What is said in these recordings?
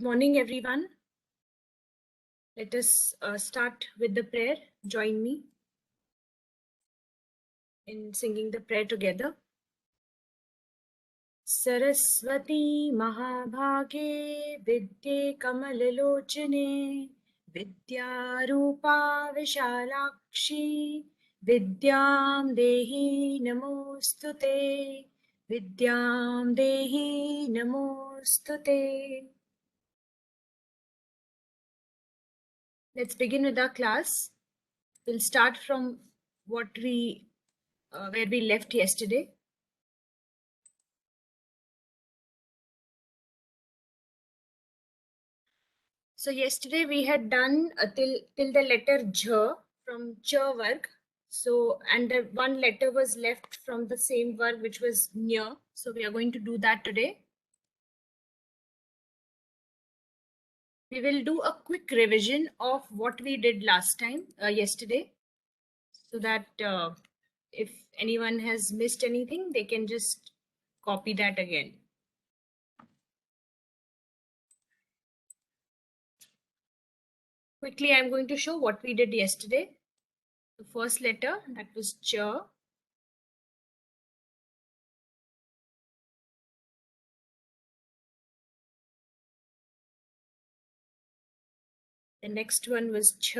morning, everyone. Let us start with the prayer. Join me in singing the prayer together. Saraswati Mahabhage Vidye Kamalalochane Vidyarupa Vishalakshi Vidyam Dehi Namostute Vidyam Dehi Namostute. Let's begin with our class. We'll start from where we left yesterday. So yesterday we had done till the letter J from Ch varg. So and the one letter was left from the same varg, which was Nya. So we are going to do that today. We will do a quick revision of what we did last time, yesterday, so that if anyone has missed anything, they can just copy that again. Quickly, I'm going to show what we did yesterday. The first letter, that was Ch. The next one was Ch.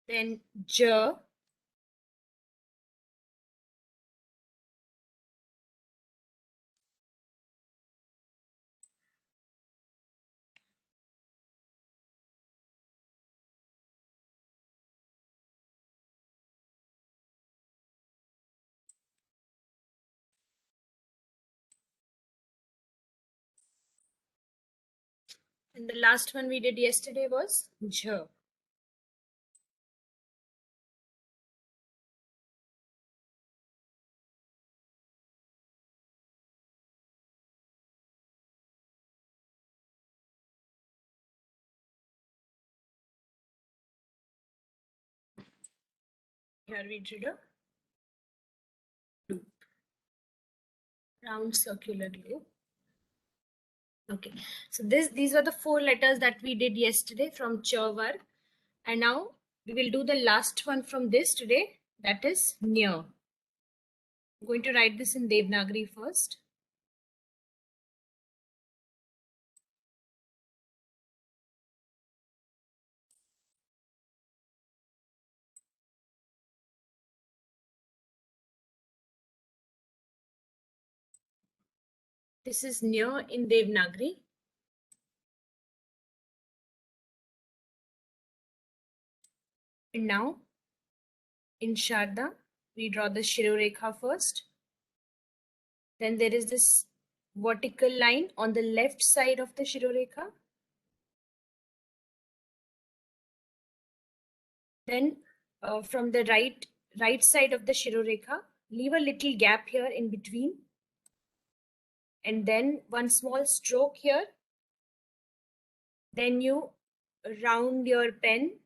Then J. And the last one we did yesterday was J. Here we did a loop, round circular loop. Okay, so these are the four letters that we did yesterday from Ch varg. And now we will do the last one from this today, that is Nya. I'm going to write this in Devanagari first. This is Nya in Devanagari. And now in Sharada, we draw the Shirorekha first. Then there is this vertical line on the left side of the Shirorekha. Then from the right side of the Shirorekha, leave a little gap here in between. And then one small stroke here. Then you round your pen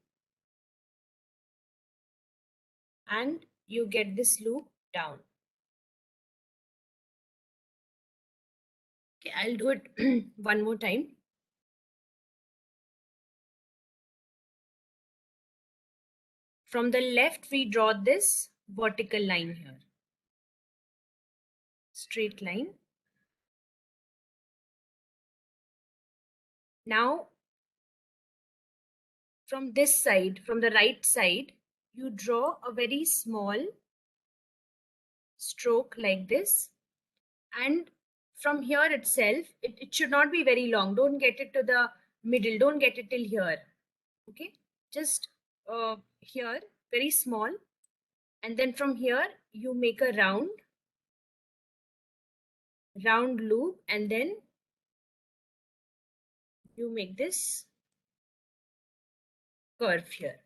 and you get this loop down. Okay, I'll do it one more time. From the left, we draw this vertical line here. Straight line. Now, from this side, from the right side, you draw a very small stroke like this. And from here itself, it should not be very long. Don't get it to the middle. Don't get it till here. Okay, just here, very small. And then from here, you make a round loop, and then you make this curve here.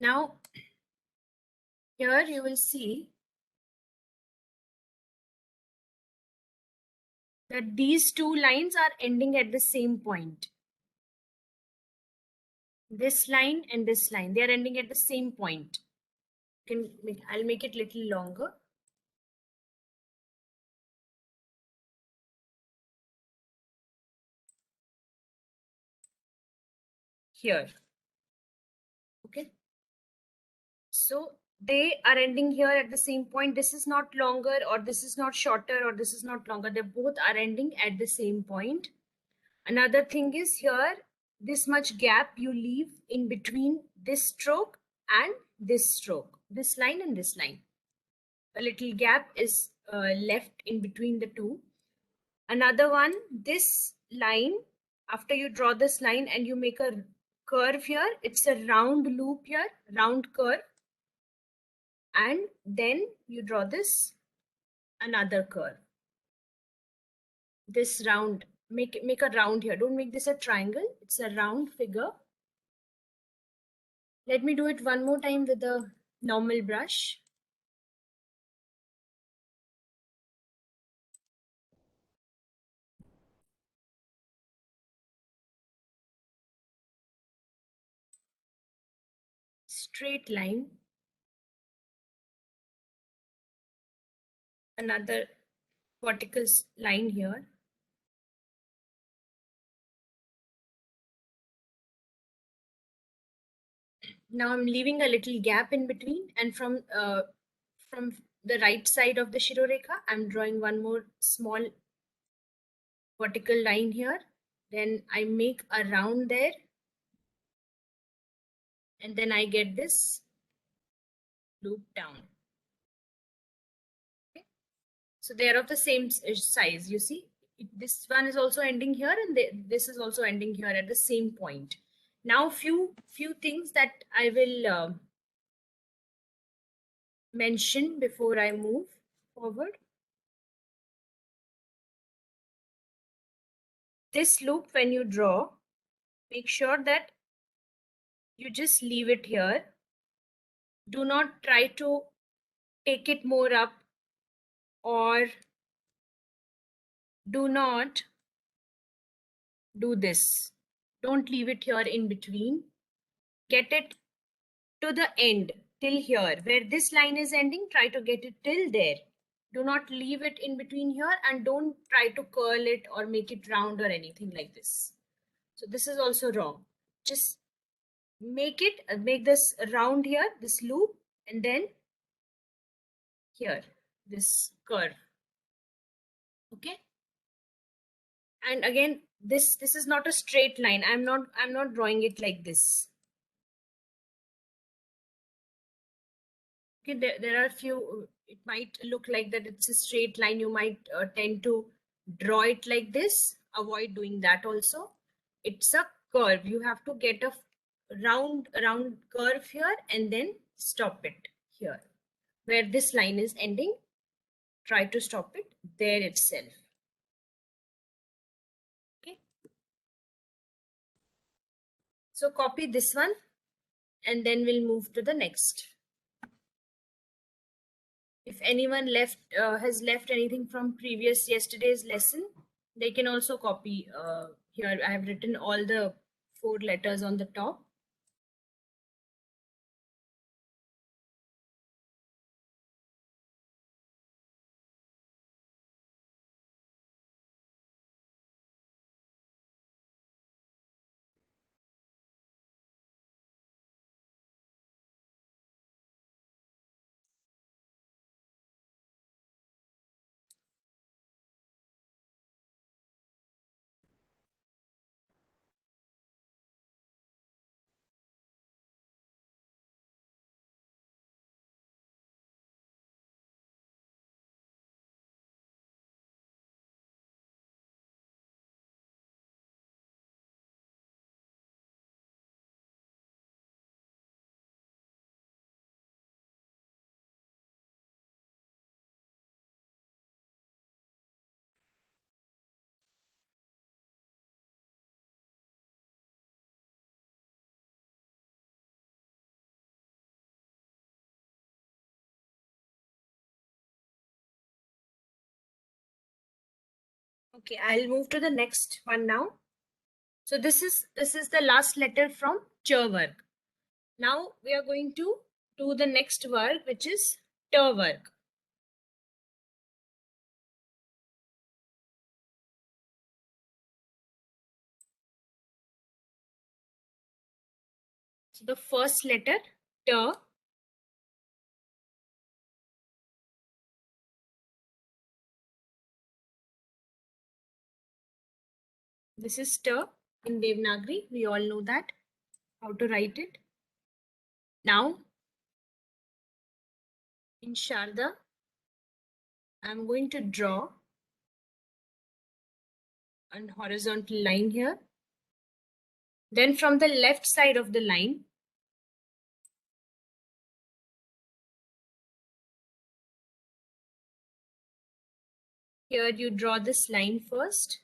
Now, here you will see that these two lines are ending at the same point. This line and this line, they are ending at the same point. I'll make it little longer. Here. Okay. So they are ending here at the same point. This is not longer, or this is not shorter, or this is not longer. They both are ending at the same point. Another thing is here, this much gap you leave in between this stroke and this stroke, this line and this line. A little gap is left in between the two. Another one, this line, after you draw this line and you make a curve here, it's a round loop here, round curve. And then you draw this another curve. This round, make a round here. Don't make this a triangle. It's a round figure. Let me do it one more time with a normal brush. Straight line. Another vertical line here. Now I'm leaving a little gap in between, and from the right side of the Shirorekha, I'm drawing one more small vertical line here. Then I make a round there, and then I get this loop down. Okay. So they are of the same size. You see, this one is also ending here, and this is also ending here at the same point. Now, few things that I will mention before I move forward. This loop, when you draw, make sure that you just leave it here. Do not try to take it more up, or do not do this. Don't leave it here in between. Get it to the end, till here. Where this line is ending, try to get it till there. Do not leave it in between here, and don't try to curl it or make it round or anything like this. So this is also wrong. Just make this round here, this loop, and then here, this curve. Okay. And again, this is not a straight line. I'm not drawing it like this. Okay, there are a few, it might look like that it's a straight line. You might tend to draw it like this. Avoid doing that also. It's a curve. You have to get a round curve here and then stop it here. Where this line is ending, try to stop it there itself. Okay. So copy this one, and then we'll move to the next. If anyone has left anything from yesterday's lesson, they can also copy here. I have written all the 4 letters on the top. Okay, I'll move to the next one now. So this is the last letter from ch work. Now we are going to do the next work, which is t work. So the first letter t, this is t in Devanagari. We all know that how to write it. Now in Sharda, I'm going to draw an horizontal line here. Then from the left side of the line, here you draw this line first.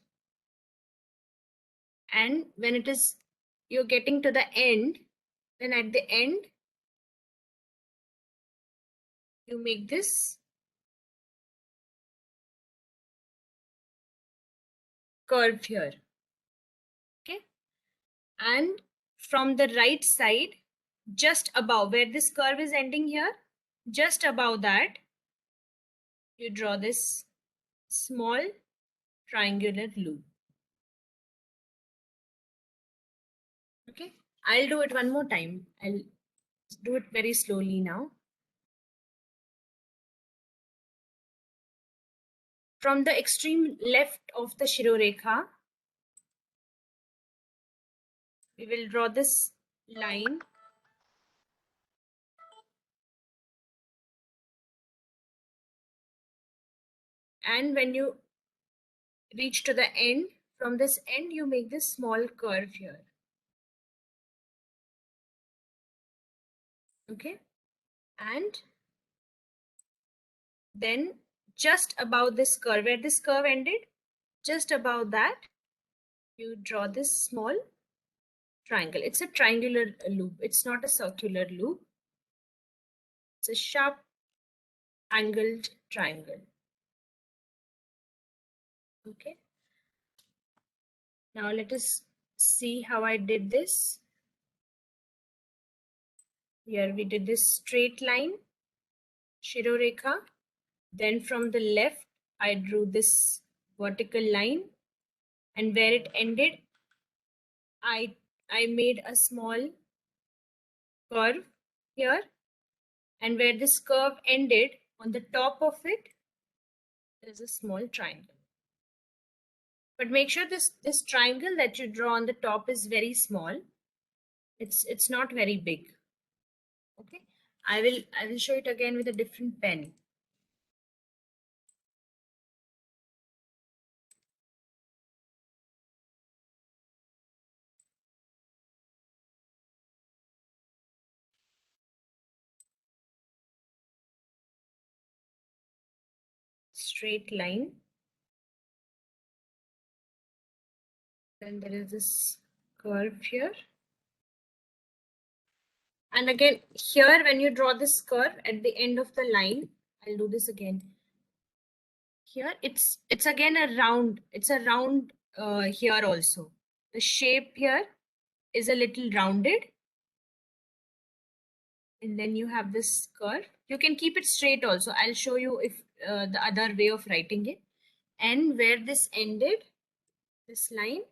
And when it is, you're getting to the end, then at the end, you make this curve here. Okay. And from the right side, just above where this curve is ending here, just above that, you draw this small triangular loop. Okay. I'll do it one more time. I'll do it very slowly now. From the extreme left of the Shirorekha, we will draw this line. And when you reach to the end, from this end, you make this small curve here. Okay. And then just above this curve, where this curve ended, just above that, you draw this small triangle. It's a triangular loop. It's not a circular loop. It's a sharp angled triangle. Okay. Now let us see how I did this. Here we did this straight line, Shirorekha. Then from the left, I drew this vertical line. And where it ended, I made a small curve here. And where this curve ended, on the top of it, there's a small triangle. But make sure this triangle that you draw on the top is very small. It's not very big. Okay. I will show it again with a different pen. Straight line. Then there is this curve here. And again, here when you draw this curve at the end of the line, I'll do this again. Here it's again a round. It's a round here also. The shape here is a little rounded. And then you have this curve. You can keep it straight also. I'll show you if the other way of writing it. And where this ended, this line,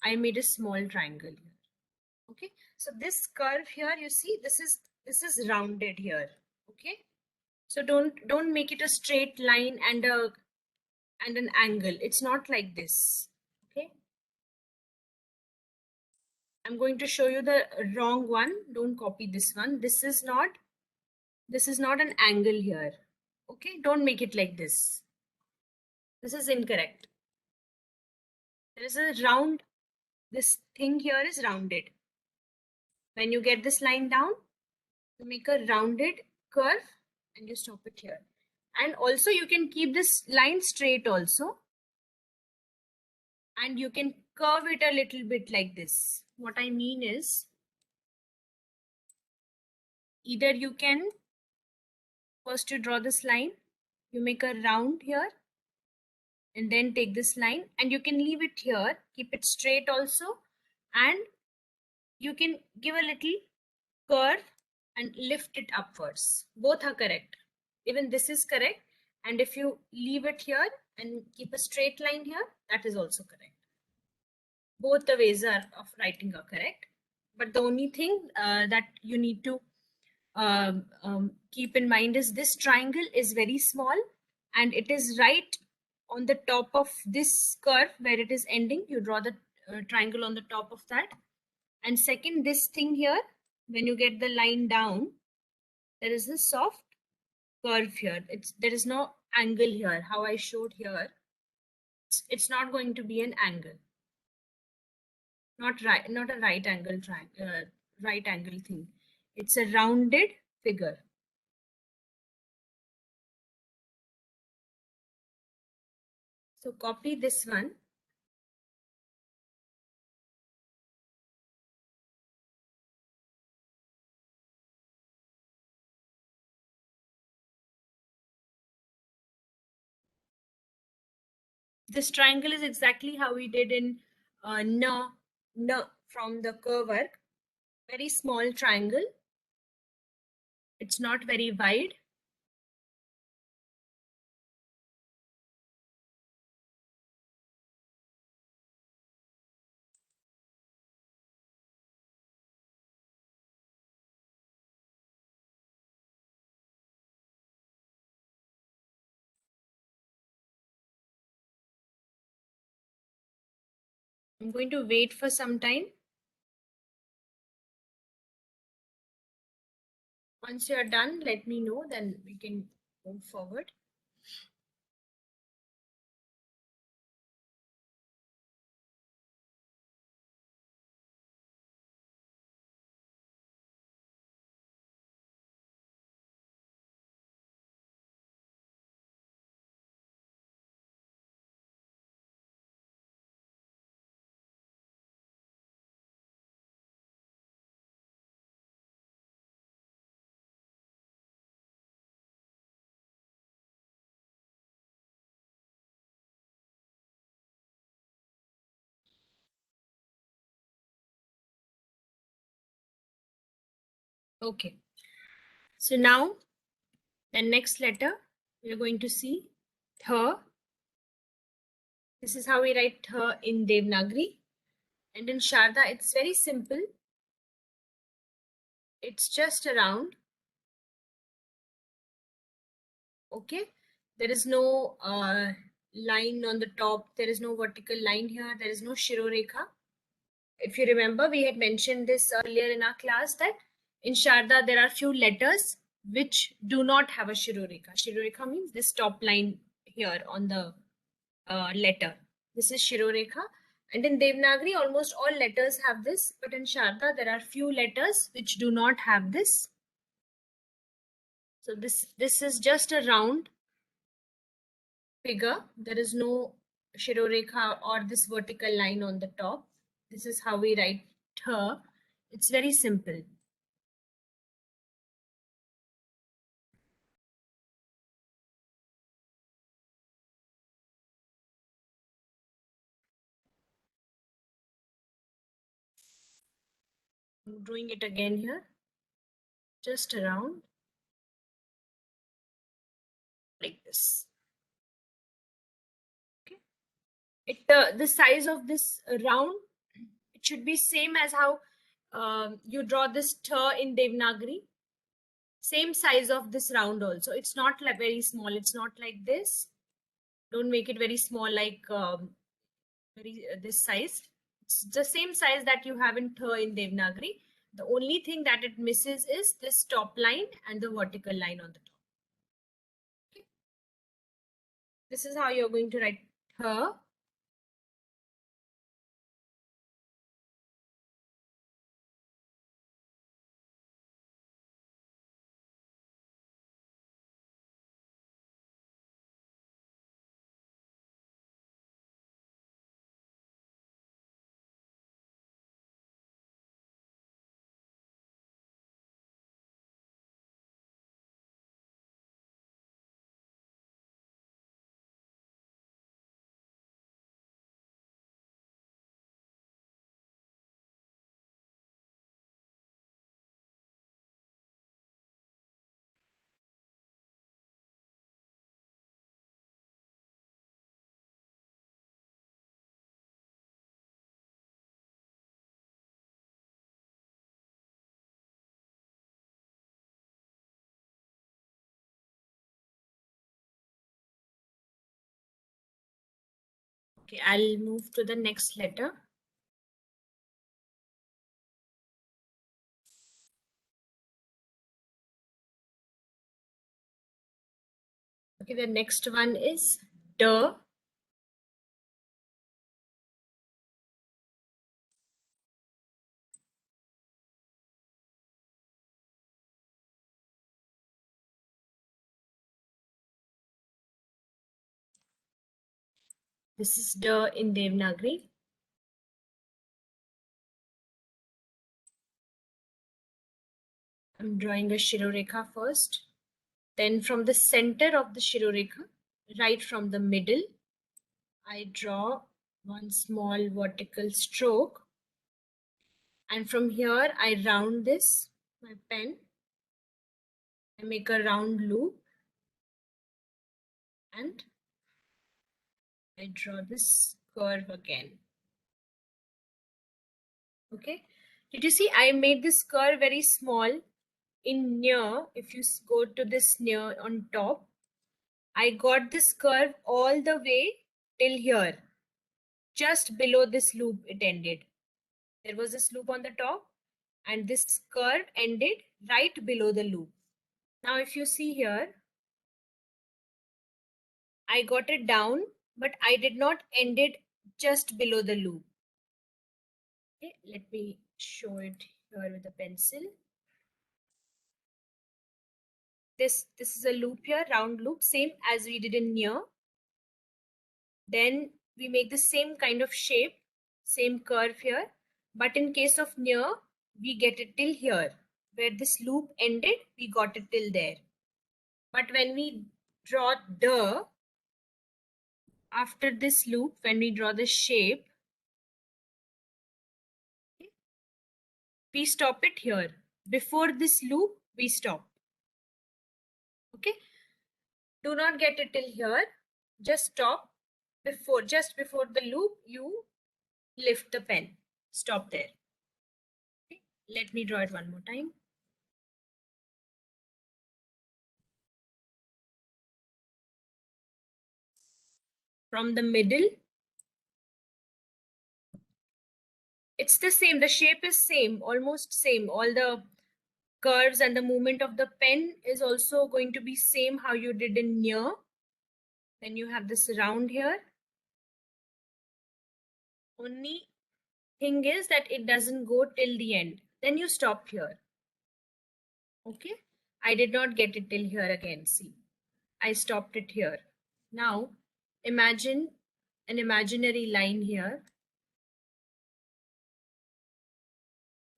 I made a small triangle here. Okay, so this curve here, you see, this is rounded here. Okay, so don't make it a straight line and an angle. It's not like this. Okay, I'm going to show you the wrong one. Don't copy this one. This is not an angle here. Okay, don't make it like this. This is incorrect. There is a round. This thing here is rounded. When you get this line down, you make a rounded curve and you stop it here. And also you can keep this line straight also. And you can curve it a little bit like this. What I mean is, either you can, first you draw this line, you make a round here, and then take this line, and you can leave it here, keep it straight also, and you can give a little curve and lift it upwards. Both are correct. Even this is correct. And if you leave it here and keep a straight line here, that is also correct. Both the ways of writing are correct. But the only thing that you need to keep in mind is this triangle is very small and it is right on the top of this curve where it is ending. You draw the triangle on the top of that. And second, this thing here, when you get the line down, there is a soft curve here. There is no angle here. How I showed here, it's not going to be an angle. Not a right angle right angle thing. It's a rounded figure. So copy this one. This triangle is exactly how we did in N from the curve work. Very small triangle. It's not very wide. I'm going to wait for some time. Once you are done, let me know, then we can move forward. Okay. So now the next letter we are going to see Th. This is how we write Th in Devanagari. And in Sharda, it's very simple. It's just a round. Okay. There is no line on the top. There is no vertical line here. There is no Shirorekha. If you remember, we had mentioned this earlier in our class that in Sharda, there are few letters which do not have a Shirorekha. Shirorekha means this top line here on the letter. This is Shirorekha. And in Devanagari, almost all letters have this. But in Sharda, there are few letters which do not have this. So this is just a round figure. There is no Shirorekha or this vertical line on the top. This is how we write Th. It's very simple. I'm drawing it again here. Just around like this. Okay. The size of this round, it should be same as how you draw this Th in Devanagari. Same size of this round also. It's not like very small. It's not like this. Don't make it very small like this size. It's the same size that you have in Th in Devanagari. The only thing that it misses is this top line and the vertical line on the top. Okay. This is how you're going to write Th. Okay, I'll move to the next letter. Okay, the next one is D. This is D in Devanagari. I'm drawing a Shirorekha first. Then from the center of the Shirorekha, right from the middle, I draw one small vertical stroke. And from here, I round this, my pen. I make a round loop and I draw this curve again. Okay. Did you see I made this curve very small in near? If you go to this near on top, I got this curve all the way till here. Just below this loop it ended. There was this loop on the top and this curve ended right below the loop. Now if you see here, I got it down, but I did not end it just below the loop. Okay, let me show it here with a pencil. This is a loop here, round loop, same as we did in near. Then we make the same kind of shape, same curve here. But in case of near, we get it till here. Where this loop ended, we got it till there. But when we draw the, after this loop, when we draw the shape, we stop it here. Before this loop, we stop. Okay. Do not get it till here. Just stop just before the loop, you lift the pen. Stop there. Okay. Let me draw it one more time. From the middle, it's the same. The shape is same, almost same. All the curves and the movement of the pen is also going to be same how you did in near. Then you have this round here. Only thing is that it doesn't go till the end. Then you stop here. Okay. I did not get it till here again. See, I stopped it here. Now imagine an imaginary line here.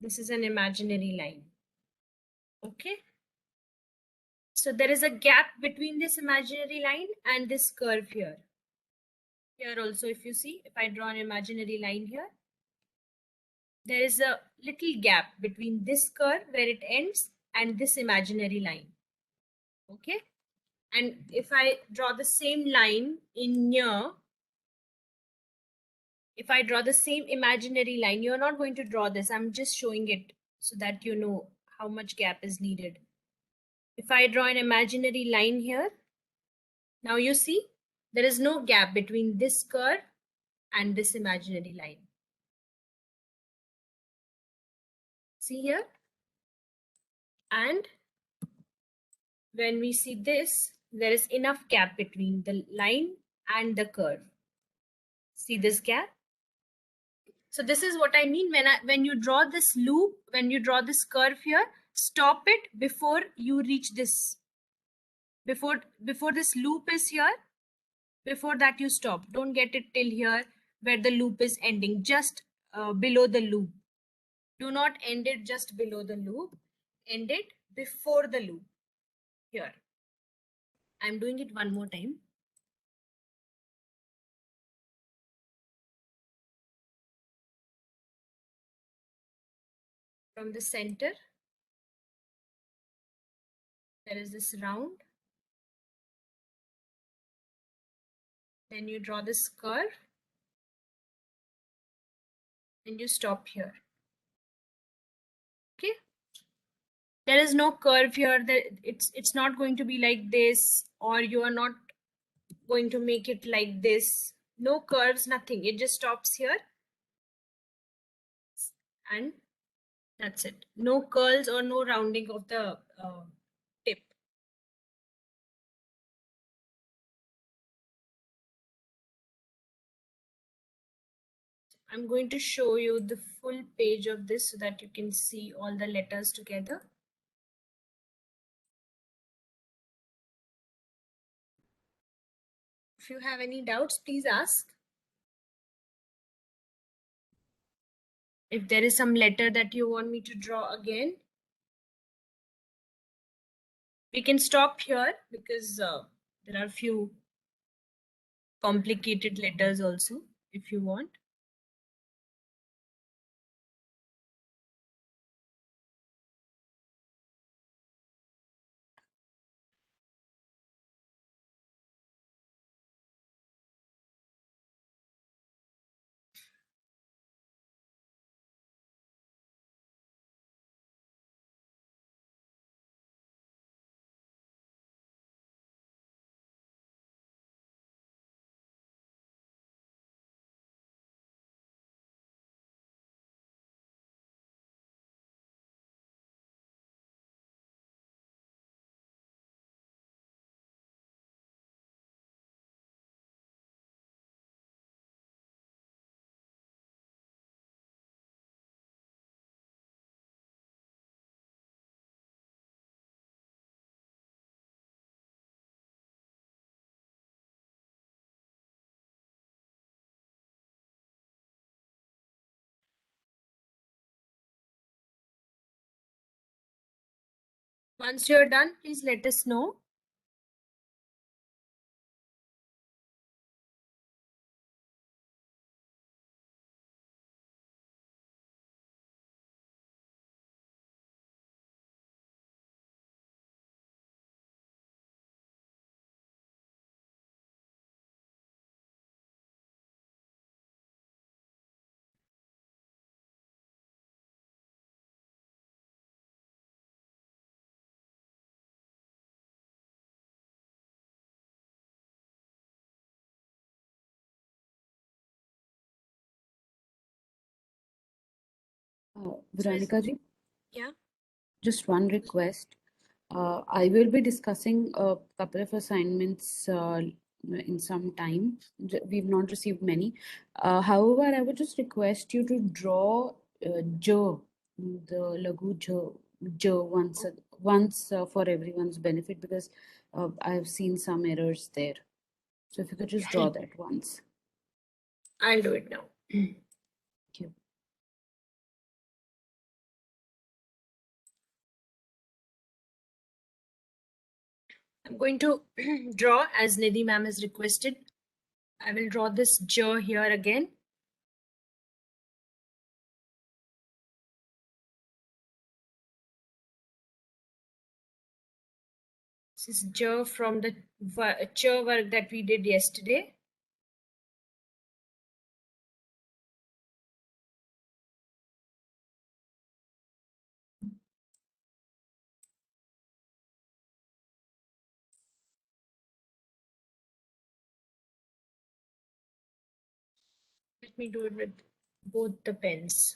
This is an imaginary line. Okay. So there is a gap between this imaginary line and this curve here. Here also, if you see, if I draw an imaginary line here, there is a little gap between this curve where it ends and this imaginary line. Okay. And if I draw the same line in near, if I draw the same imaginary line, you're not going to draw this. I'm just showing it so that you know how much gap is needed. If I draw an imaginary line here, now you see there is no gap between this curve and this imaginary line. See here? And when we see this, there is enough gap between the line and the curve. See this gap? So this is what I mean when you draw this loop, when you draw this curve here, stop it before you reach this. Before this loop is here, before that you stop. Don't get it till here where the loop is ending, just below the loop. Do not end it just below the loop. End it before the loop here. I'm doing it one more time. From the center, there is this round. Then you draw this curve and you stop here. Okay. There is no curve here. It's not going to be like this, or you are not going to make it like this. No curves, nothing. It just stops here. And that's it. No curls or no rounding of the tip. I'm going to show you the full page of this so that you can see all the letters together. If you have any doubts, please ask. If there is some letter that you want me to draw again, we can stop here because there are a few complicated letters also if you want. Once you're done, please let us know. Veronica ji, Yeah. just one request. I will be discussing a couple of assignments in some time. We've not received many. However, I would just request you to draw J, the Lagu J once for everyone's benefit because I've seen some errors there. So if you could just draw that once. I'll do it now. Thank you. I'm going to draw as Nidhi ma'am has requested. I will draw this J here again. This is J from the Ch work that we did yesterday. Let me do it with both the pens.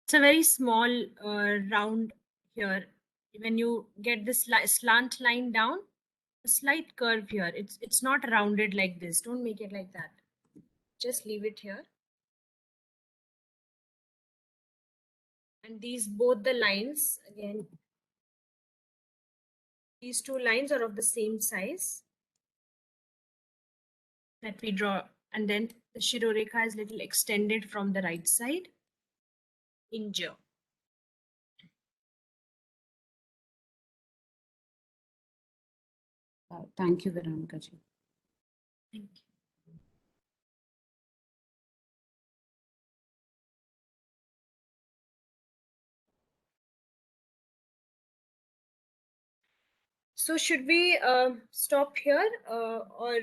It's a very small round here. When you get this slant line down, a slight curve here. It's not rounded like this. Don't make it like that. Just leave it here. And these both the lines again. These two lines are of the same size that we draw, and then the Shirorekha is little extended from the right side in J. Thank you, Veronica ji. Thank you. So should we stop here, or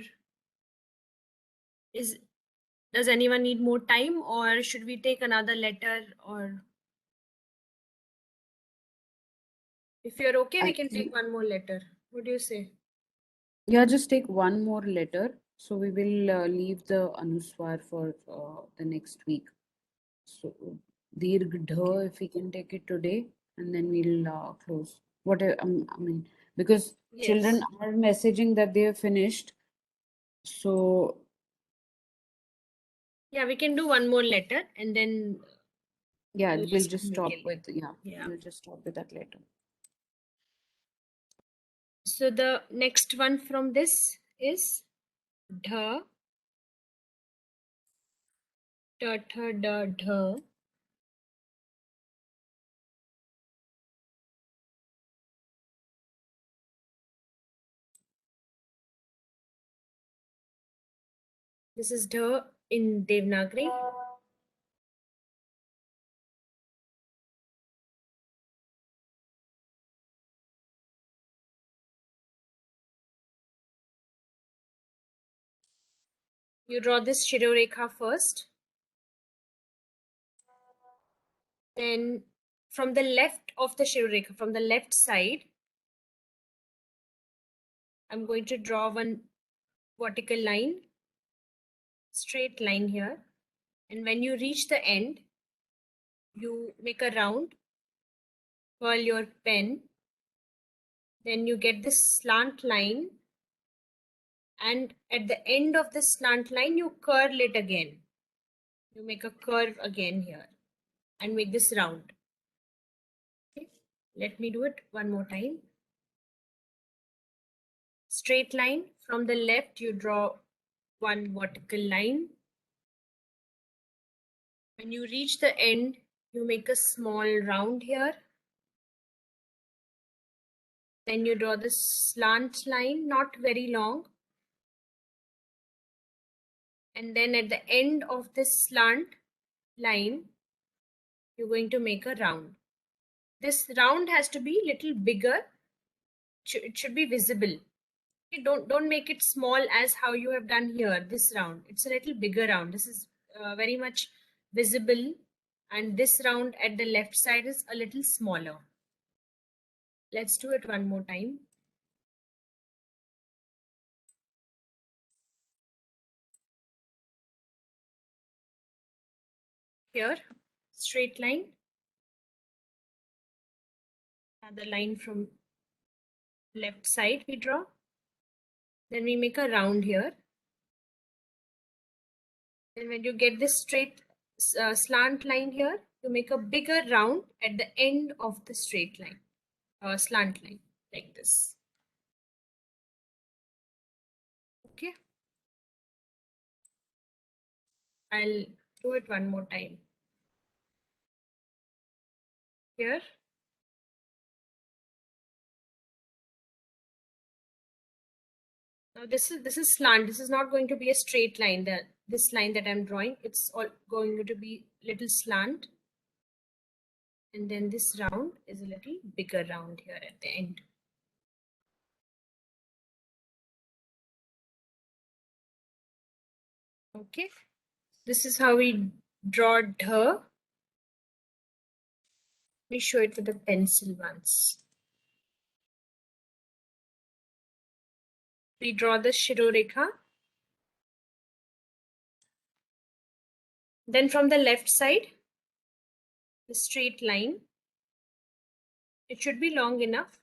does anyone need more time, or should we take another letter? Or if you're okay, we can Actually, take one more letter. What do you say? yeah, just take one more letter. So we will leave the Anuswar for the next week. So Dirgh Okay. Dha, if we can take it today, and then we'll close. What I mean, because children Yes. are messaging that they have finished. So Yeah, we can do one more letter and then yeah, we'll we'll just just make stop it. with yeah, Yeah. we'll just stop with that later. So the next one from this is dha, da, tha, da, dha. This is dha in Devanagari. You draw this Shirorekha first. Then from the left of the Shirorekha, from the left side, I'm going to draw one vertical line, straight line here. And when you reach the end, you make a round, curl your pen, then you get this slant line, and at the end of this slant line, you curl it again. You make a curve again here and make this round. Okay. Let me do it one more time. Straight line. From the left, you draw one vertical line. When you reach the end, you make a small round here. Then you draw this slant line, not very long. And then at the end of this slant line, you're going to make a round. This round has to be little bigger. It should be visible. Okay, don't make it small as how you have done here, this round. It's a little bigger round. This is very much visible, and this round at the left side is a little smaller. Let's do it one more time. Here, straight line, another line from left side we draw. Then we make a round here. Then when you get this straight slant line here, you make a bigger round at the end of the straight line, slant line, like this. Okay, I'll do it one more time. Here, now this is slant. This is not going to be a straight line. This line that I'm drawing, it's all going to be little slant. And then this round is a little bigger round here at the end. Okay, this is how we draw dha. We show it with the pencil once. We draw the Shirorekha. Then from the left side, the straight line. It should be long enough,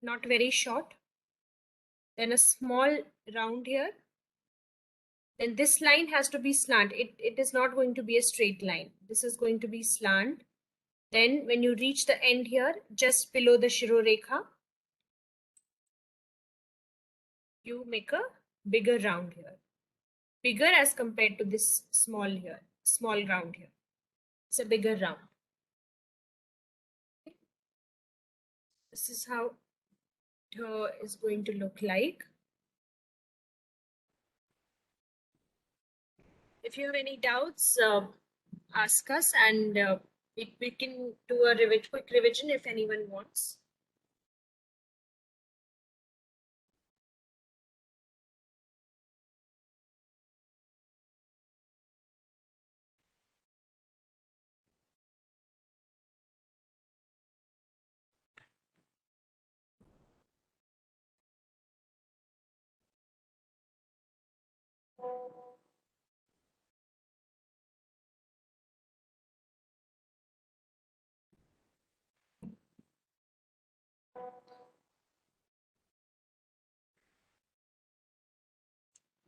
not very short. Then a small round here. Then this line has to be slant. It is not going to be a straight line. This is going to be slant. Then when you reach the end here, just below the Shirorekha, you make a bigger round here. Bigger as compared to this small here, small round here. It's a bigger round. Okay. This is how it is going to look like. If you have any doubts, ask us, and we can do a quick revision if anyone wants.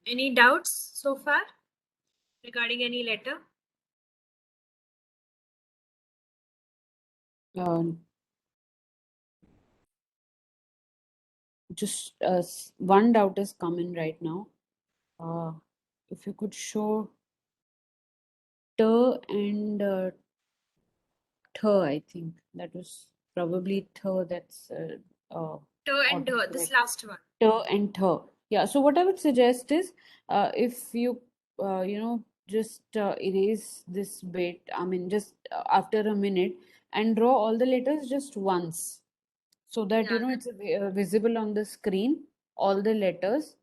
Any doubts so far regarding any letter? Um, just one doubt is coming right now. If you could show t and th, I think that was probably th. That's T and D, this autocorrect. last one. T and th. Yeah. So what I would suggest is, if you just erase this bit. I mean, just after a minute and draw all the letters just once, so that Yeah, it's visible on the screen, all the letters.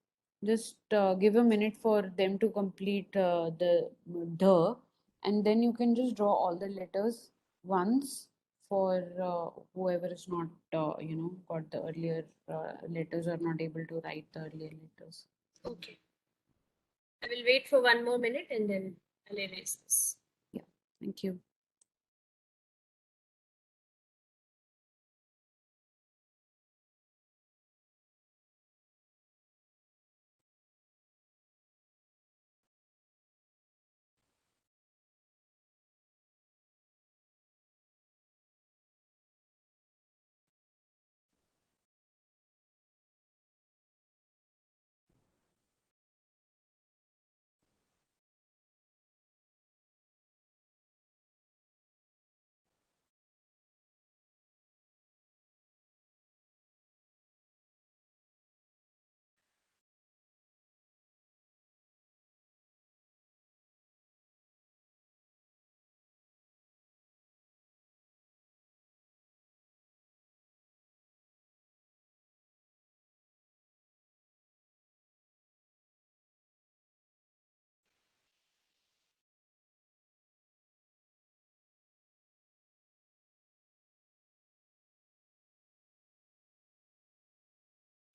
Just give a minute for them to complete the, and then you can just draw all the letters once for whoever is not got the earlier letters or not able to write the earlier letters. okay. I will wait for 1 more minute and then I'll erase this. Yeah, thank you.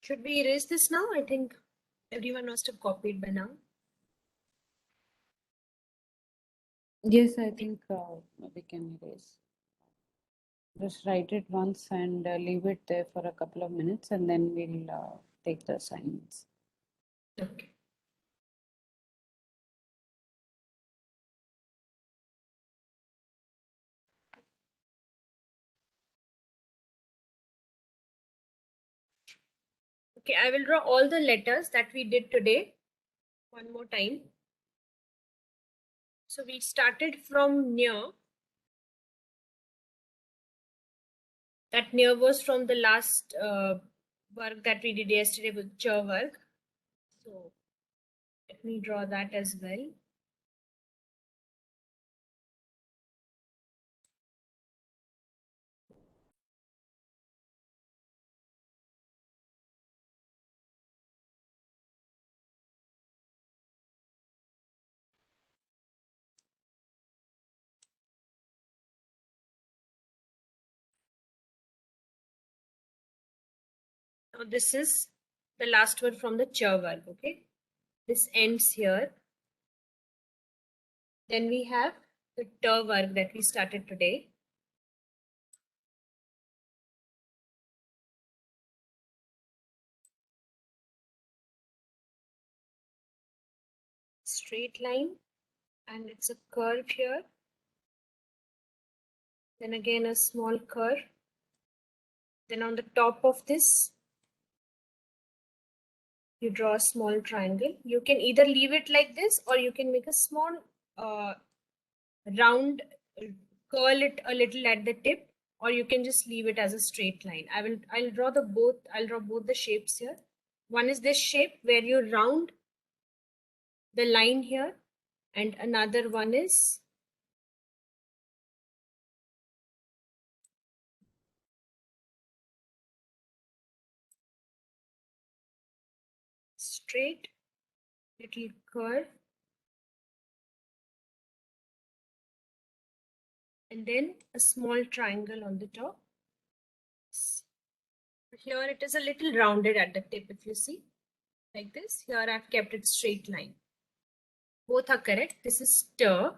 Should we erase this now? I think everyone must have copied by now. Yes, I think we can erase. Just write it once and leave it there for a couple of minutes, and then we'll take the assignments. Okay. Okay, I will draw all the letters that we did today one more time. So we started from near. That near was from the last work that we did yesterday with ch work. So let me draw that as well. Now this is the last word from the ch work. Okay, this ends here. Then we have the t work that we started today. Straight line, and it's a curve here. Then again a small curve. Then on the top of this, you draw a small triangle. You can either leave it like this or you can make a small uh, round, curl it a little at the tip, or you can just leave it as a straight line. I'll draw both the shapes here. One is this shape where you round the line here, and another one is straight, little curve, and then a small triangle on the top. Here it is a little rounded at the tip, if you see, like this. Here I've kept it straight line. Both are correct. This is stir.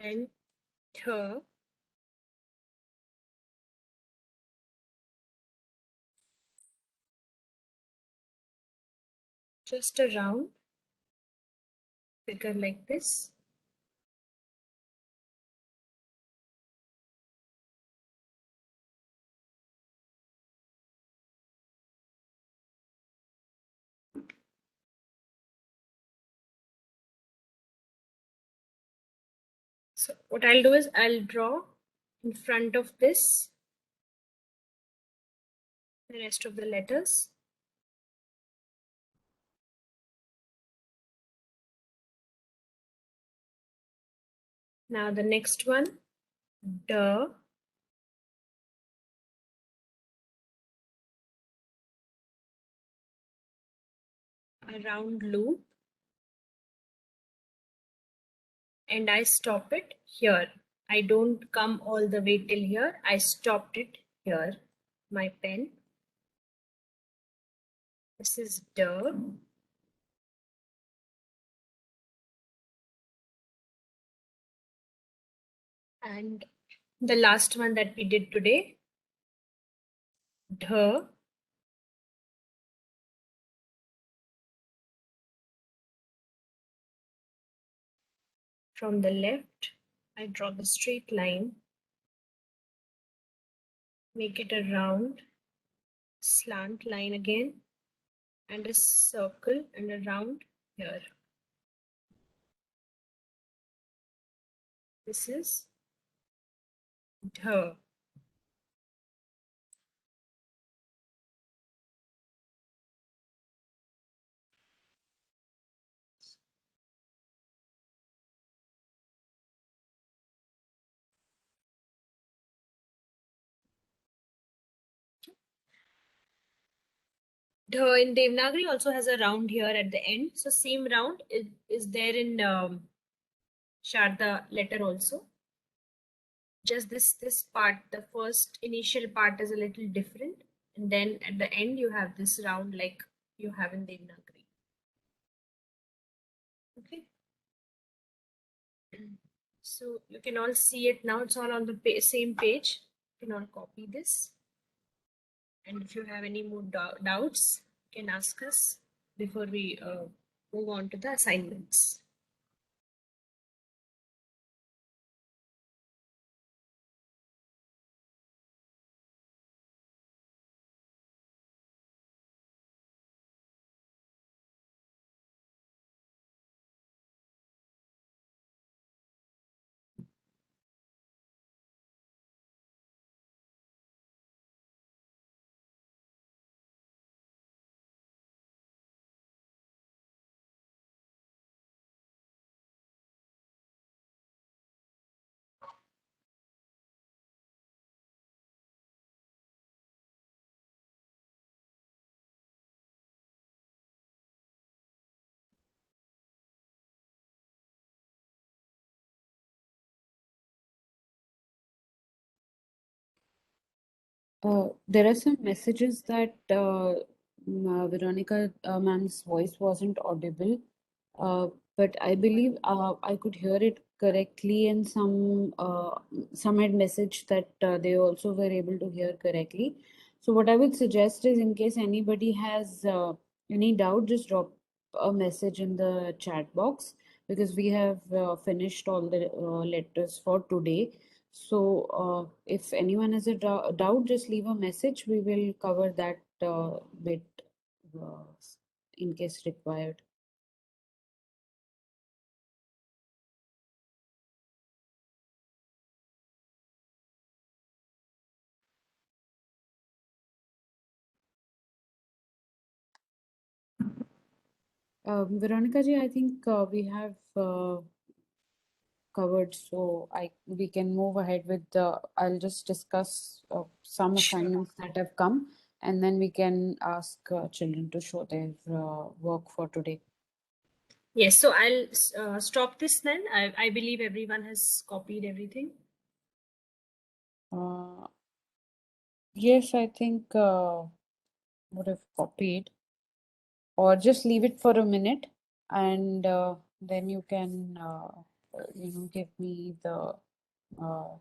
and th, just a round figure like this. So what I'll do is I'll draw in front of this the rest of the letters. Now the next one, D, a round loop, and I stop it here. I don't come all the way till here. I stopped it here. My pen. This is D. And the last one that we did today, D. From the left, I draw the straight line, make it a round slant line again, and a circle and a round here. This is D. The in Devanagari also has a round here at the end. So same round is there in Sharda letter also. Just this part, the first initial part is a little different. And then at the end you have this round like you have in Devanagari. Okay. So you can all see it now. It's all on the same page. You can all copy this. And if you have any more doubts, you can ask us before we move on to the assignments. There are some messages that Veronica ma'am's voice wasn't audible, uh, but I believe I could hear it correctly, and some had message that they also were able to hear correctly. So what I would suggest is, in case anybody has any doubt, just drop a message in the chat box because we have finished all the letters for today. So, if anyone has a doubt, just leave a message. We will cover that bit uh, in case required. Veronica ji, I think we have covered, so we can move ahead with the. I'll just discuss some Sure. assignments that have come, and then we can ask children to show their work for today. Yes, so I'll stop this then. I believe everyone has copied everything. Uh, yes, I think would have copied. Or just leave it for a minute and then you can give me the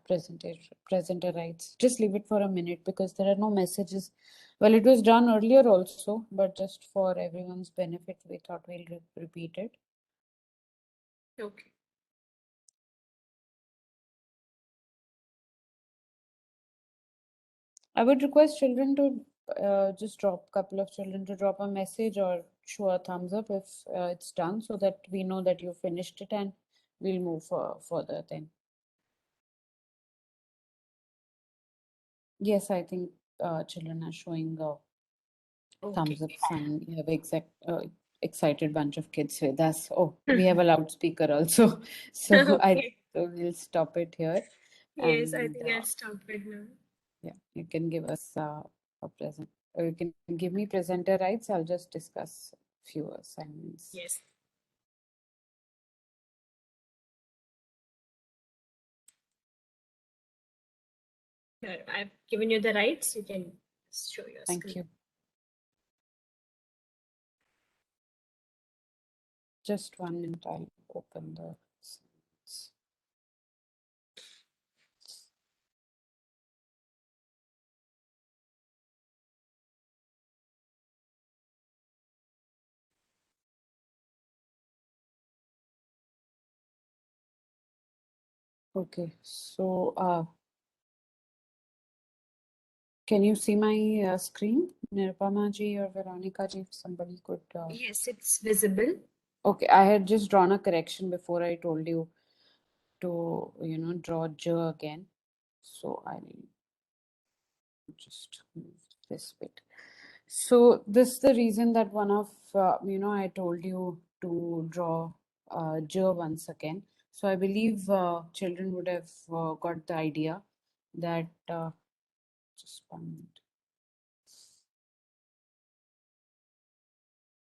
presenter rights. Just leave it for a minute because there are no messages. Well, it was done earlier also, but just for everyone's benefit, we thought we'll repeat it. Okay. I would request children to just drop couple of children to drop a message or show a thumbs up if it's done, so that we know that you finished it and we'll move further then. Yes, I think children are showing thumbs Okay. up sign. We have excited bunch of kids with us. Oh, we have a loudspeaker also. So Okay. so we'll stop it here. Yes, I And think I'll stop it now. yeah, you can give us a present, or you can give me presenter rights. I'll just discuss few assignments. Yes. Here, I've given you the rights. You can show your Thank screen. you. Just 1 minute, I'll open the assignments. Okay, so can you see my screen, Nirupama ji or Veronica ji, if somebody could. Yes, it's visible. Okay, I had just drawn a correction before I told you to, draw J again. So I'll just move this bit. So this is the reason that one of, I told you to draw J once again. So I believe children would have got the idea that, just 1 minute.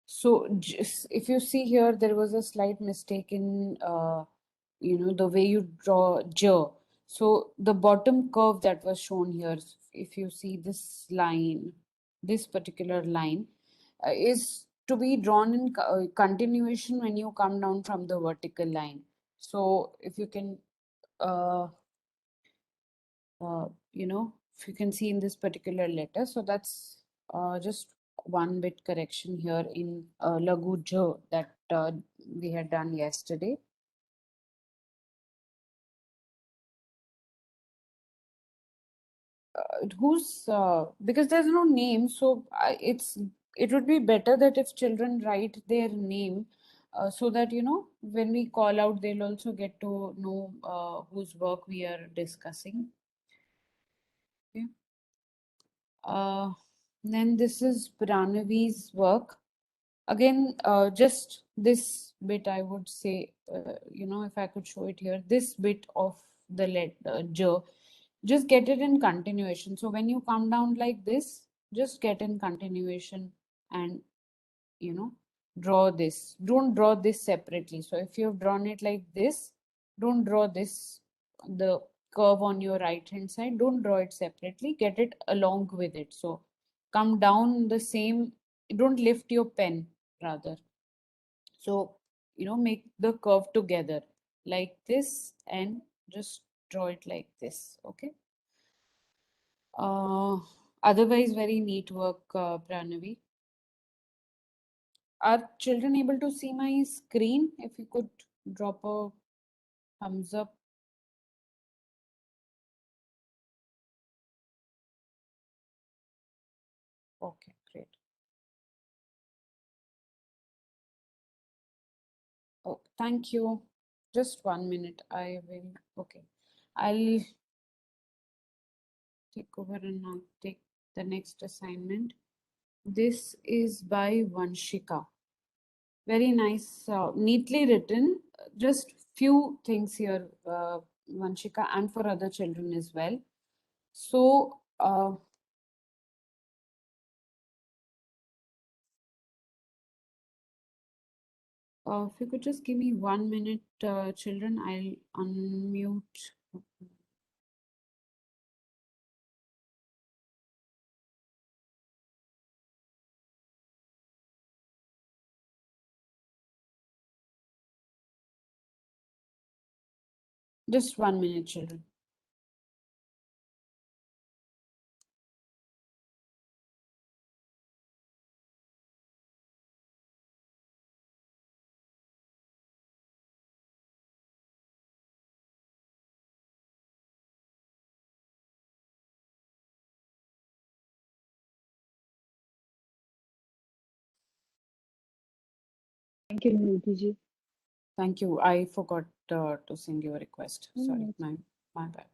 So just, if you see here, there was a slight mistake in, the way you draw J. So the bottom curve that was shown here, if you see this line, this particular line, is to be drawn in continuation when you come down from the vertical line. So if you can, uh, if you can see in this particular letter, so that's just one bit correction here in Lagu J that we had done yesterday. Who's because there's no name, so it would be better that if children write their name, so that when we call out, they'll also get to know whose work we are discussing. Okay. Then this is Pranavi's work. Again, just this bit, I would say, if I could show it here, this bit of the letter J, just get it in continuation. So when you come down like this, just get in continuation and, draw this. Don't draw this separately. So if you've drawn it like this, don't draw this, the curve on your right hand side, don't draw it separately, get it along with it. So come down the same, don't lift your pen rather. So, make the curve together like this and just draw it like this. Okay. Otherwise, very neat work, Pranavi. Are children able to see my screen? If you could drop a thumbs up. Okay, great. Oh, thank you. Just 1 minute. I will. Okay. I'll take over and I'll take the next assignment. This is by Vanshika. Very nice, neatly written. Just few things here, Vanshika, and for other children as well. So, if you could just give me 1 minute, children, I'll unmute. Just 1 minute, children. Thank you, Nidhi ji. Thank you. I forgot to send you a request. Sorry, Mm. my bad.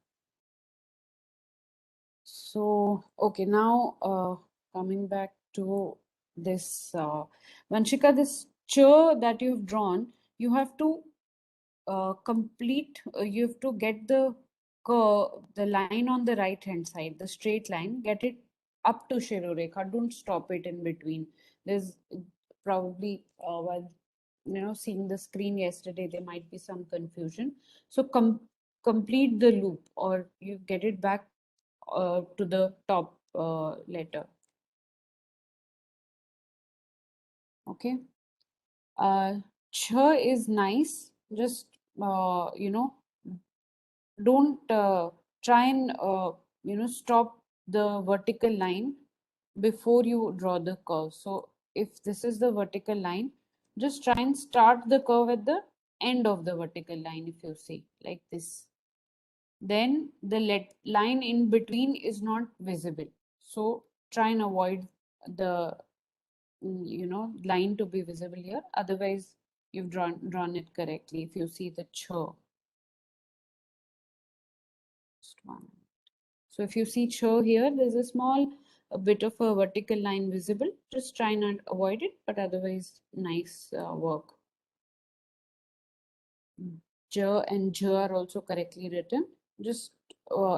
So, okay, now coming back to this, Vanshika, this chair that you've drawn, you have to you have to get the line on the right hand side, the straight line, get it up to Shirorekha. Don't stop it in between. There's probably while seeing the screen yesterday, there might be some confusion. So complete the loop, or you get it back to the top letter. Okay. Ch is nice. Just don't try and stop the vertical line before you draw the curve. So if this is the vertical line, just try and start the curve at the end of the vertical line. If you see like this, then the line in between is not visible. So try and avoid the line to be visible here. Otherwise, you've drawn it correctly. If you see the ch, just one. So if you see ch here, there's a bit of a vertical line visible. Just try not avoid it, but otherwise, nice work. J and J are also correctly written. Just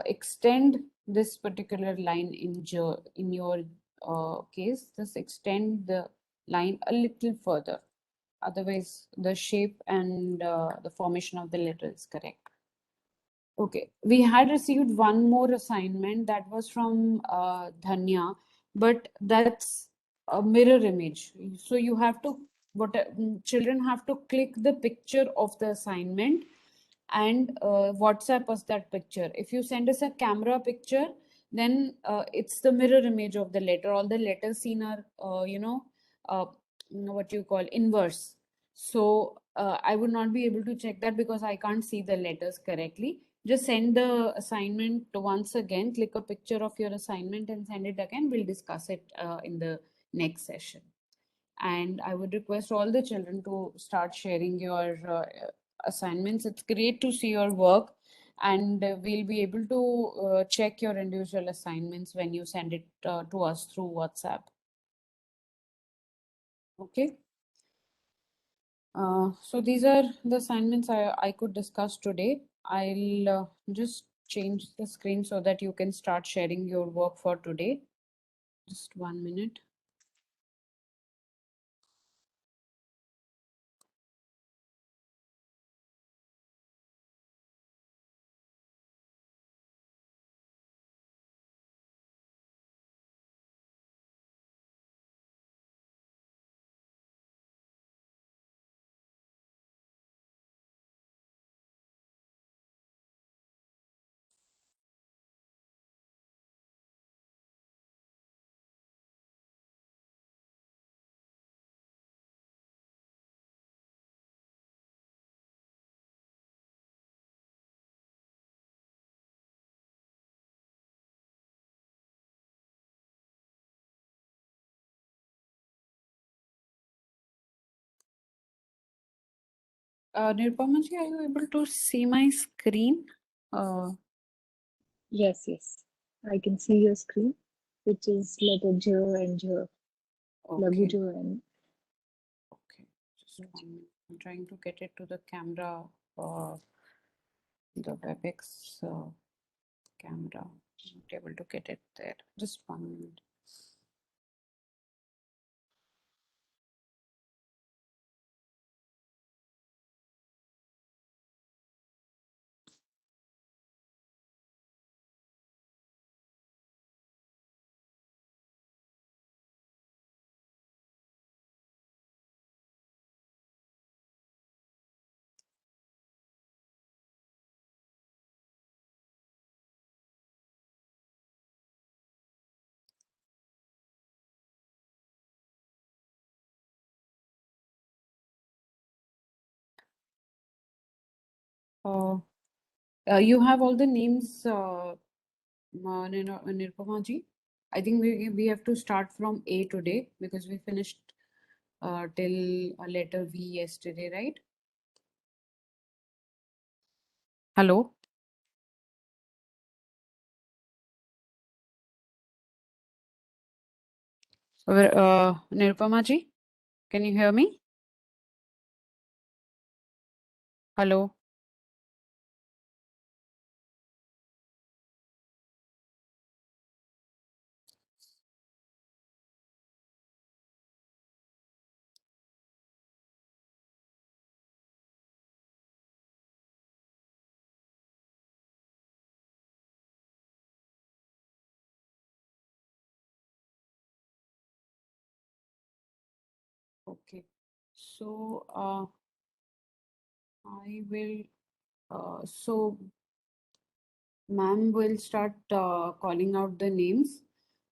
extend this particular line in J in your case. Just extend the line a little further. Otherwise, the shape and the formation of the letter is correct. Okay, we had received one more assignment that was from Dhanya, but that's a mirror image. So you have to, children have to click the picture of the assignment and WhatsApp us that picture. If you send us a camera picture, then it's the mirror image of the letter. All the letters seen are, what you call inverse. So I would not be able to check that because I can't see the letters correctly. Just send the assignment once again, click a picture of your assignment and send it again. We'll discuss it in the next session. And I would request all the children to start sharing your assignments. It's great to see your work, and we'll be able to check your individual assignments when you send it to us through WhatsApp. Okay. So these are the assignments I could discuss today. I'll just change the screen so that you can start sharing your work for today. Just 1 minute. Nirupamaji, are you able to see my screen? Yes, yes. I can see your screen, which is letter J and J, Lagu Okay. J and Okay. Just 1 minute. I'm trying to get it to the camera, the WebEx camera. Not able to get it there. Just 1 minute. You have all the names, Nirupama ji. I think we have to start from A today because we finished till letter V yesterday, right? Hello? Nirupama ji, can you hear me? Hello? Okay. So I will, so ma'am will start calling out the names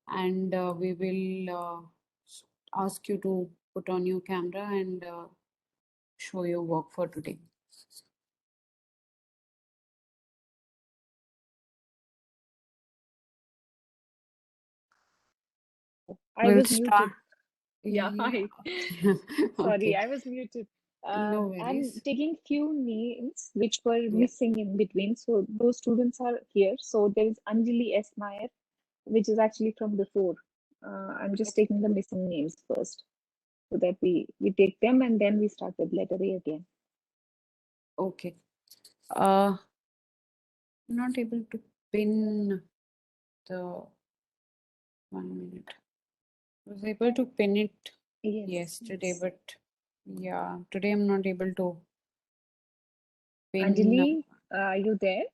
and we will ask you to put on your camera and show your work for today. I We'll was start. muted. Yeah, hi. Okay. Sorry, I was muted. No I'm worries. taking few names which were Yeah. missing in between. So those students are here. So there is Anjali S. Nair, which is actually from before. I'm just taking the missing names first so that we take them and then we start with letter A again. Okay. I'm not able to pin the 1 minute. I was able to pin it yesterday, Yes. but yeah, today I'm not able to pin. Anjali, are you there?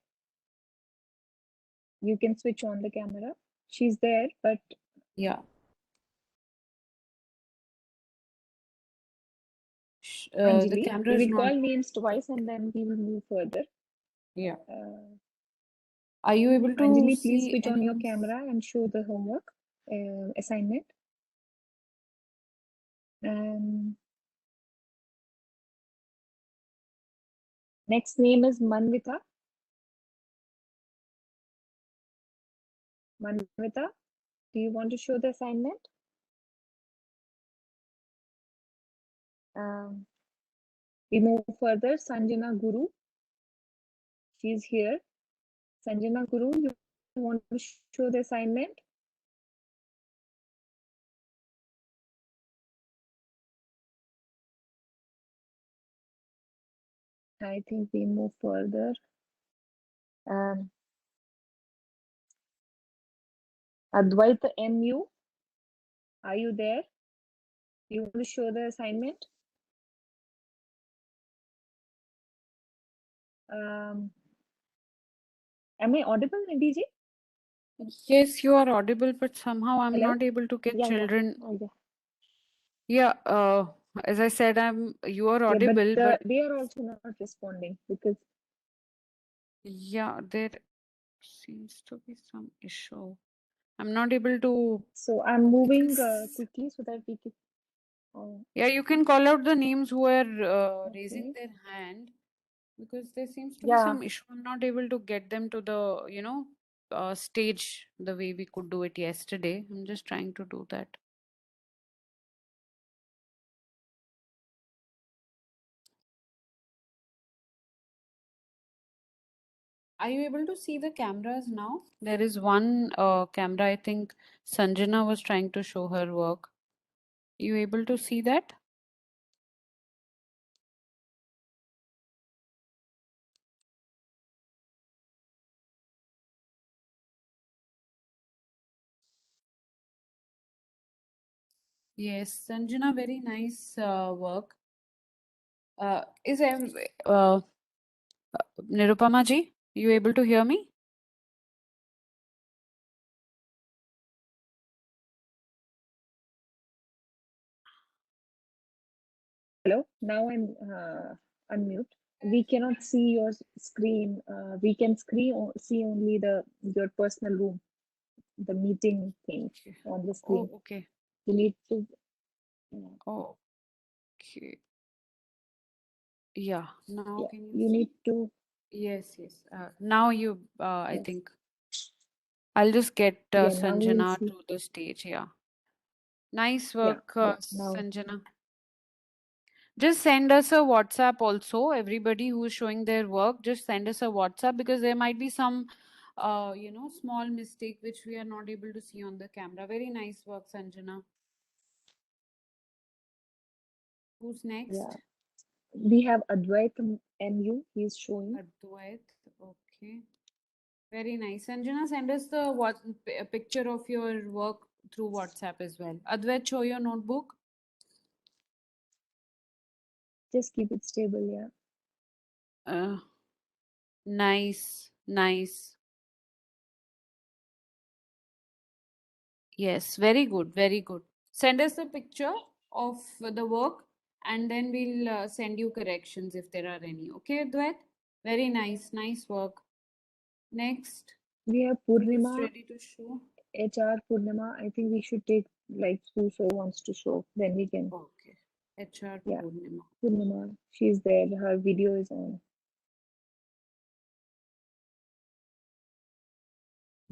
You can switch on the camera. She's there, but Yeah. The Anjali, camera we is will not. call names twice and then we will move further. Yeah. Are you able to Anjali, please see switch on your any? camera and show the homework assignment. Next name is Manvita. Manvita, do you want to show the assignment? We move further. Sanjana Guru, she's here. Sanjana Guru, you want to show the assignment? I think we move further. Advaita MU, are you there? You want to show the assignment? Am I audible, Nidhi ji? Yes, you are audible, but somehow I'm Hello? not able to get Yeah. children. Oh, yeah. Yeah, as I said, you are Yeah, audible, but they are also not responding because yeah, there seems to be some issue. I'm not able to. so I'm moving Because quickly so that we can. Oh, yeah, you can call out the names who are raising okay. their hand because there seems to be Yeah. some issue. I'm not able to get them to the, stage the way we could do it yesterday. I'm just trying to do that. Are you able to see the cameras now? There is one camera, I think Sanjana was trying to show her work. You able to see that? Yes, Sanjana, very nice work. Is Nirupama ji, you able to hear me? Hello. Now I'm unmute. We cannot see your screen. We can see only your personal room, the meeting thing on the Oh, screen. okay. You need to. Oh, okay. Yeah, now Yeah, can you you see? need to. Yes, yes. Now you, I Yes. think I'll just get Yeah, now we'll Sanjana see. to the stage. Yeah. Nice Yeah, work, yeah. Now, Sanjana. Just send us a WhatsApp also. Everybody who's showing their work, just send us a WhatsApp because there might be some, small mistake which we are not able to see on the camera. Very nice work, Sanjana. Who's yeah. next? We have Advait MU. He's showing. Advait. Okay. Very nice. Sanjana, send us the a picture of your work through WhatsApp as well. Advait, show your notebook. Just keep it stable. Yeah. Uh, nice, nice. Yes, very good, very good. Send us a picture of the work and then we'll send you corrections if there are any. Okay, Advait? Very nice, nice work. Next, We have who's Purnima, ready to show? HR Purnima. I think we should take like whoso wants to show. Then we can. Okay, HR Yeah, Purnima. Purnima. She's there. Her video is on.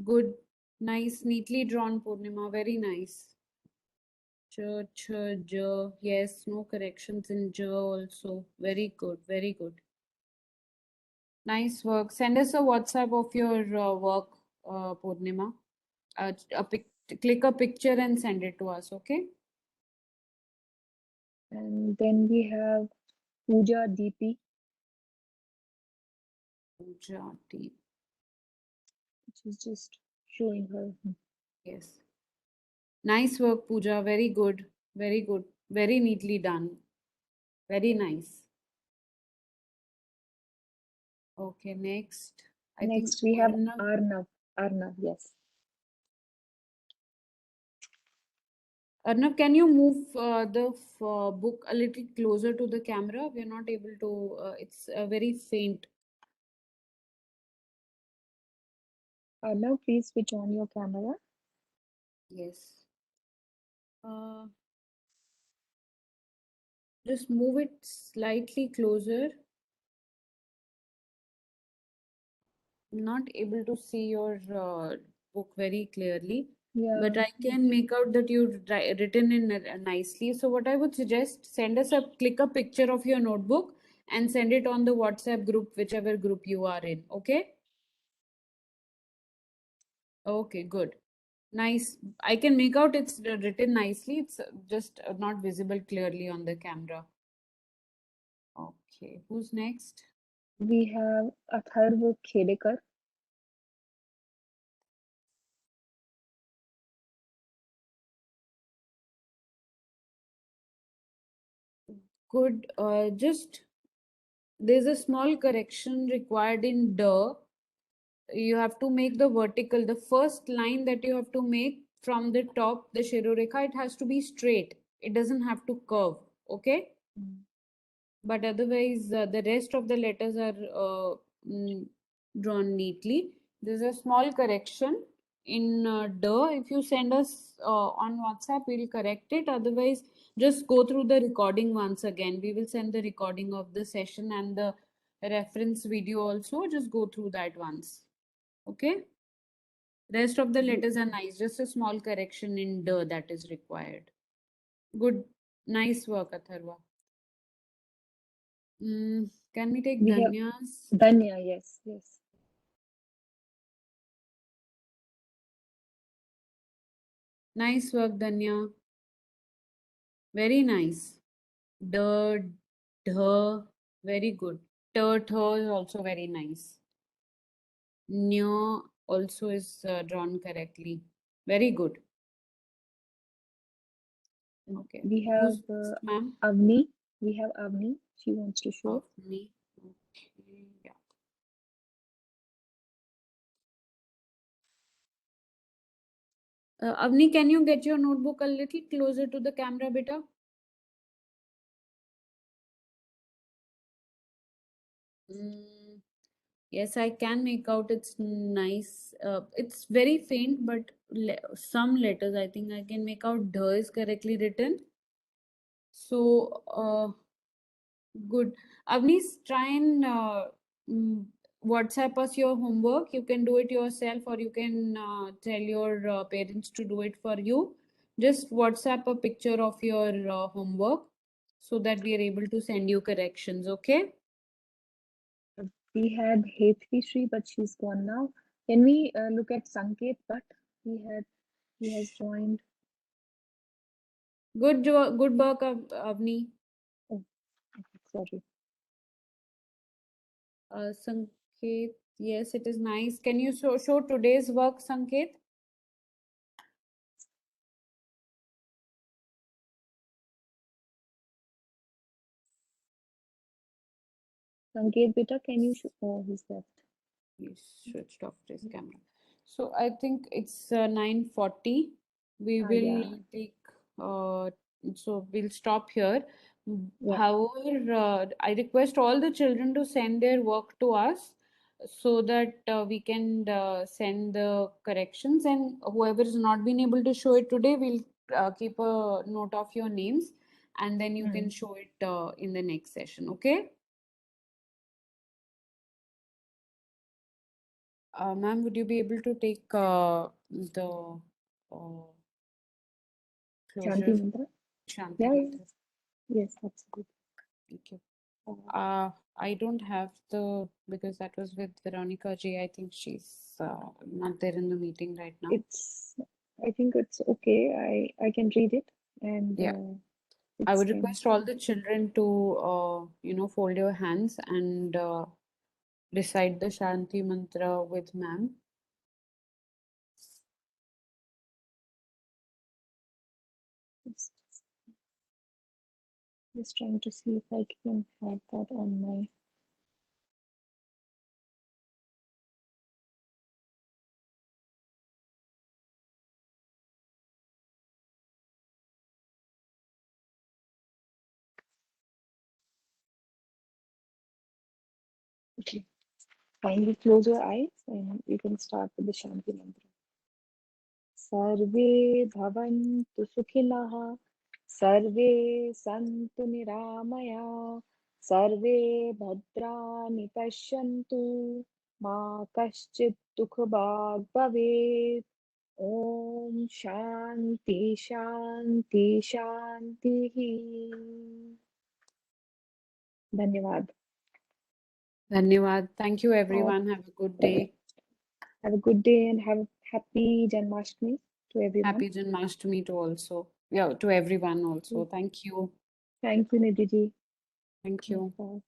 Good, nice, neatly drawn Purnima. Very nice. Ch, ch, j. Yes, no corrections in j also. Very good, very good. Nice work. Send us a WhatsApp of your work, Purnima. A click a picture and send it to us, okay? And then we have Pooja DP. Pooja T. She's just showing her. Yes. Nice work, Pooja. Very good. Very good. Very neatly done. Very nice. Okay, next. I think Next, we have Arnav. Arnav. Arnav, yes. Arnav, can you move the book a little closer to the camera? We're not able to, it's very faint. Arnav, please switch on your camera. Yes. Uh, just move it slightly closer. I'm not able to see your book very clearly, but Yeah, I can make out that you've written in nicely. So what I would suggest, send us click a picture of your notebook and send it on the WhatsApp group, whichever group you are in. Okay? Okay, good. Nice. I can make out it's written nicely. It's just not visible clearly on the camera. Okay, who's next? we have Atharva Khedekar. Good. Just there's a small correction required in the. You have to make the vertical, the first line that you have to make from the top, the Shirorekha, it has to be straight. It doesn't have to curve. Okay? Mm. But otherwise, the rest of the letters are mm, drawn neatly. There's a small correction in If you send us on WhatsApp, we'll correct it. Otherwise, just go through the recording once again. We will send the recording of the session and the reference video also. Just go through that once. Okay? Rest of the We, letters are nice. Just a small correction in the that is required. Good. Nice work, Atharva. Can we take we have Danya's? Danya, yes, yes. Nice work, Danya. Very nice. The, the, very good. The is also very nice. Nya also is drawn correctly. Very good. Okay. We have Who's next, ma'am? Avni. We have Avni. She wants to show. Of me. Okay. Yeah. Avni, can you get your notebook a little closer to the camera, beta? Mm, yes, I can make out it's nice. It's very faint, but some letters I think I can make out the is correctly written. So, good. Avni, try and WhatsApp us your homework. You can do it yourself, or you can tell your parents to do it for you. Just WhatsApp a picture of your homework so that we are able to send you corrections. Okay? We had Hetri, but she's gone now. Can we look at Sanket? But he has joined. Good work, Avni. Oh, sorry. Sanket, yes, it is nice. Can you show today's work, Sanket? Sanket, beta, can you show? Oh, he's left. He's switched off his camera. So I think it's 9:40. We will Yeah. take, so we'll stop here. Yeah. However, I request all the children to send their work to us so that we can send the corrections, and whoever has not been able to show it today, we'll keep a note of your names, and then you can show it in the next session. Okay? Ma'am, would you be able to take the Shanti closure mantra. Shanti Yeah, mantra? yes, absolutely. Thank you. I don't have because that was with Veronica J. I think she's not there in the meeting right now. I think it's okay. I can read it, and Yeah. I would fine. request all the children to fold your hands and recite the Shanti mantra with ma'am. Just trying to see if I can have that on my. Okay. Kindly close your eyes and you can start with the Shanti mantra. Sarve bhavantu sukhilah, sarve santu niramaya, sarve bhadrani pashyantu, ma kaschit dukhabhag bhavet. Om Shanti Shanti Shanti. Dhanyavad. Dhanyavad. Thank you, everyone. Have a good day. Have a good day and have a happy Janmashtami to everyone. Happy Janmashtami to everyone also. Thank you. Thank you, Nidhi ji. Thank you. Namaskar.